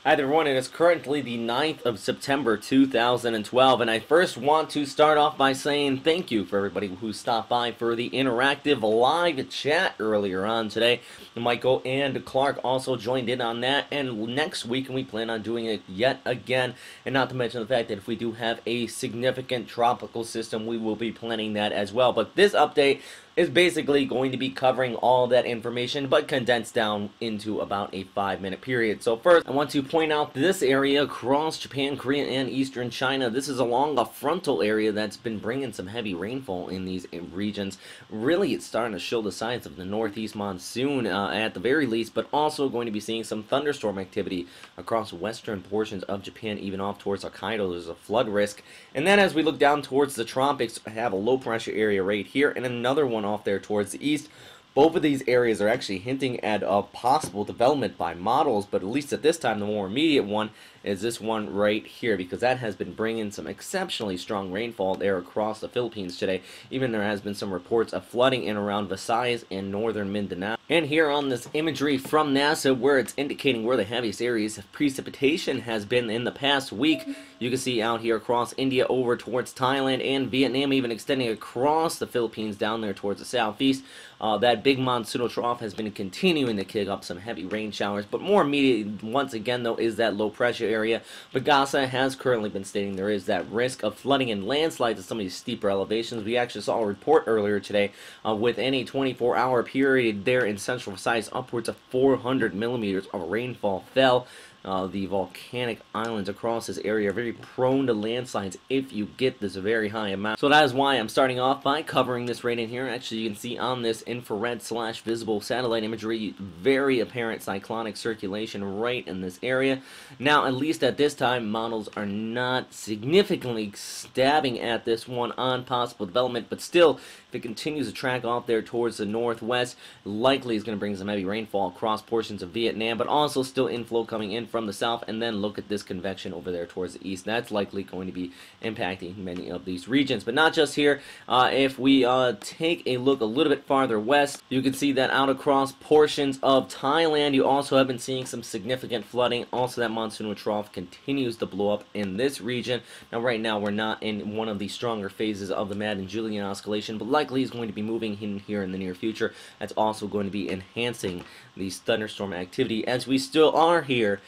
Hi everyone, it is currently the 9th of September 2012, and I first want to start off by saying thank you for everybody who stopped by for the interactive live chat earlier on today. Michael and Clark also joined in on that, and next week we plan on doing it yet again, and not to mention the fact that if we do have a significant tropical system, we will be planning that as well. But this update is basically going to be covering all that information, but condensed down into about a 5-minute period. So first, I want to point out this area across Japan, Korea, and eastern China. This is along a frontal area that's been bringing some heavy rainfall in these regions. Really, it's starting to show the signs of the northeast monsoon at the very least, but also going to be seeing some thunderstorm activity across western portions of Japan, even off towards Hokkaido. There's a flood risk. And then as we look down towards the tropics, I have a low pressure area right here, and another one off there towards the east. Both of these areas are actually hinting at a possible development by models, but at least at this time the more immediate one is this one right here, because that has been bringing some exceptionally strong rainfall there across the Philippines today. Even there has been some reports of flooding in around Visayas and northern Mindanao. And here on this imagery from NASA, where it's indicating where the heaviest areas of precipitation has been in the past week, you can see out here across India over towards Thailand and Vietnam, even extending across the Philippines down there towards the southeast. That big monsoonal trough has been continuing to kick up some heavy rain showers, but more immediate once again though is that low pressure area. Pagasa has currently been stating there is that risk of flooding and landslides at some of these steeper elevations. We actually saw a report earlier today within a 24-hour period there in central Visayas, upwards of 400 millimeters of rainfall fell. The volcanic islands across this area are very prone to landslides if you get this very high amount. So that is why I'm starting off by covering this right in here. Actually, you can see on this infrared / visible satellite imagery, very apparent cyclonic circulation right in this area. Now, at least at this time, models are not significantly stabbing at this one on possible development, but still, if it continues to track off there towards the northwest, likely is going to bring some heavy rainfall across portions of Vietnam, but also still inflow coming in from the south. And then look at this convection over there towards the east. That's likely going to be impacting many of these regions, but not just here. If we take a look a little bit farther west, you can see that out across portions of Thailand, you also have been seeing some significant flooding. Also, that monsoonal trough continues to blow up in this region. Now, right now, we're not in one of the stronger phases of the Madden-Julian oscillation, but likely is going to be moving in here in the near future. That's also going to be enhancing these thunderstorm activity as we still are here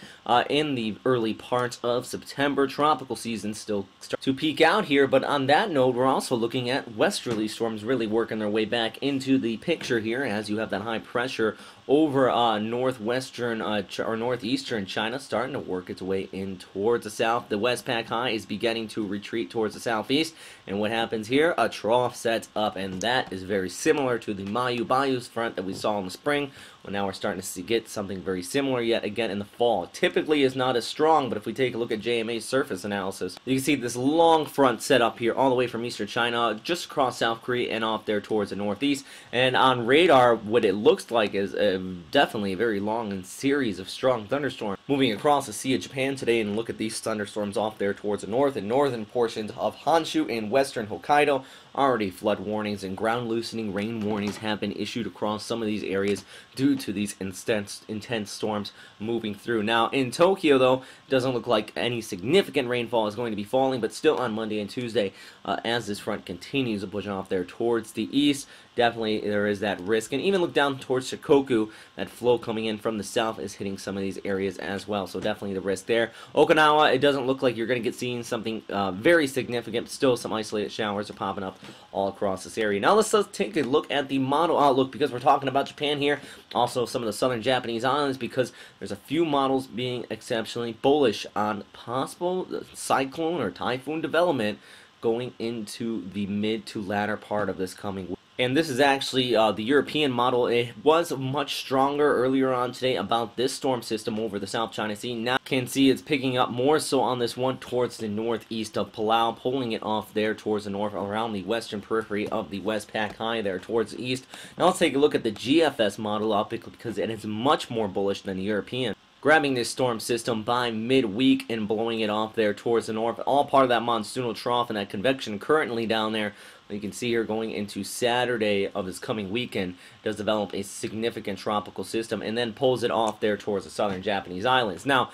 in the early parts of September. Tropical season still starts to peak out here, but on that note, we're also looking at westerly storms really working their way back into the picture here, as you have that high pressure over northwestern or northeastern China starting to work its way in towards the south. The Westpac high is beginning to retreat towards the southeast, and what happens here? A trough sets up, and that is very similar to the Mayu Bayous front that we saw in the spring. Well, now we're starting to get something very similar yet again in the fall. Typically is not as strong, but if we take a look at JMA's surface analysis, you can see this long front set up here all the way from eastern China, just across South Korea and off there towards the northeast. And on radar, what it looks like is definitely a very long series of strong thunderstorms moving across the Sea of Japan today. And look at these thunderstorms off there towards the north and northern portions of Honshu and western Hokkaido. Already flood warnings and ground loosening rain warnings have been issued across some of these areas due to these intense storms moving through. Now, in Tokyo, though, it doesn't look like any significant rainfall is going to be falling, but still on Monday and Tuesday, as this front continues to push off there towards the east, definitely there is that risk. And even look down towards Shikoku, that flow coming in from the south is hitting some of these areas as well, so definitely the risk there. Okinawa, it doesn't look like you're going to get seeing something very significant. Still, some isolated showers are popping up all across this area. Now let's take a look at the model outlook, because we're talking about Japan here, also some of the southern Japanese islands, because there's a few models being exceptionally bullish on possible cyclone or typhoon development going into the mid to latter part of this coming week. And this is actually the European model. It was much stronger earlier on today about this storm system over the South China Sea. Now you can see it's picking up more so on this one towards the northeast of Palau, pulling it off there towards the north around the western periphery of the Westpac High there towards the east. Now let's take a look at the GFS model up, because it is much more bullish than the European. Grabbing this storm system by midweek and blowing it off there towards the north, all part of that monsoonal trough and that convection currently down there You can see here going into Saturday of this coming weekend does develop a significant tropical system and then pulls it off there towards the southern Japanese islands. Now,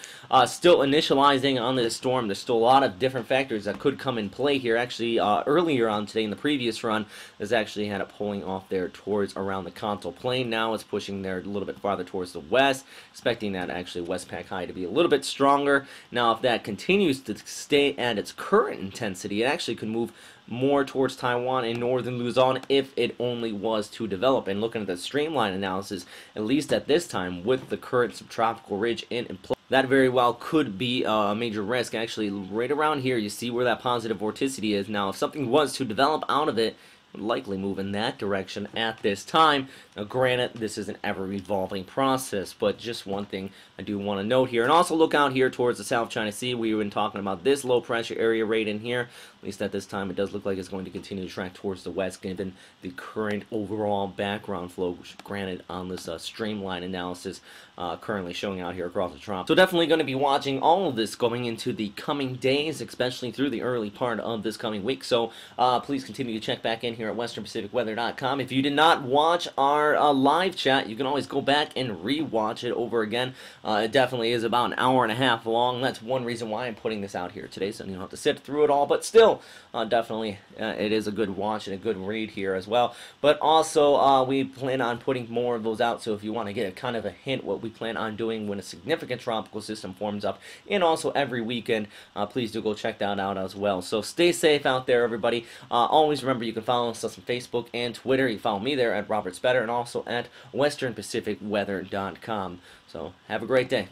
still initializing on this storm, there's still a lot of different factors that could come in play here. Actually, earlier on today in the previous run, this actually had it pulling off there towards around the Kanto Plain. Now it's pushing there a little bit farther towards the west, expecting that actually Westpac high to be a little bit stronger. Now, if that continues to stay at its current intensity, it actually could move more towards Taiwan and northern Luzon if it only was to develop. And looking at the streamline analysis, at least at this time, with the current subtropical ridge in place, that very well could be a major risk. Actually, right around here, you see where that positive vorticity is. Now, if something was to develop out of it, would likely move in that direction at this time. Now, granted, this is an ever-evolving process, but just one thing I do want to note here. And also look out here towards the South China Sea. We've been talking about this low-pressure area right in here. At least at this time, it does look like it's going to continue to track towards the west, given the current overall background flow, granted on this streamline analysis currently showing out here across the tropics. So definitely going to be watching all of this going into the coming days, especially through the early part of this coming week. So please continue to check back in here at westernpacificweather.com. If you did not watch our live chat, you can always go back and re-watch it over again. It definitely is about an hour and a half long. That's one reason why I'm putting this out here today, so you don't have to sit through it all, but still, definitely it is a good watch and a good read here as well. But also, we plan on putting more of those out, so if you want to get a kind of a hint what we plan on doing when a significant tropical system forms up, and also every weekend, please do go check that out as well. So stay safe out there, everybody. Always remember you can follow us on Facebook and Twitter. You follow me there at Robert Speta and also at westernpacificweather.com. So have a great day.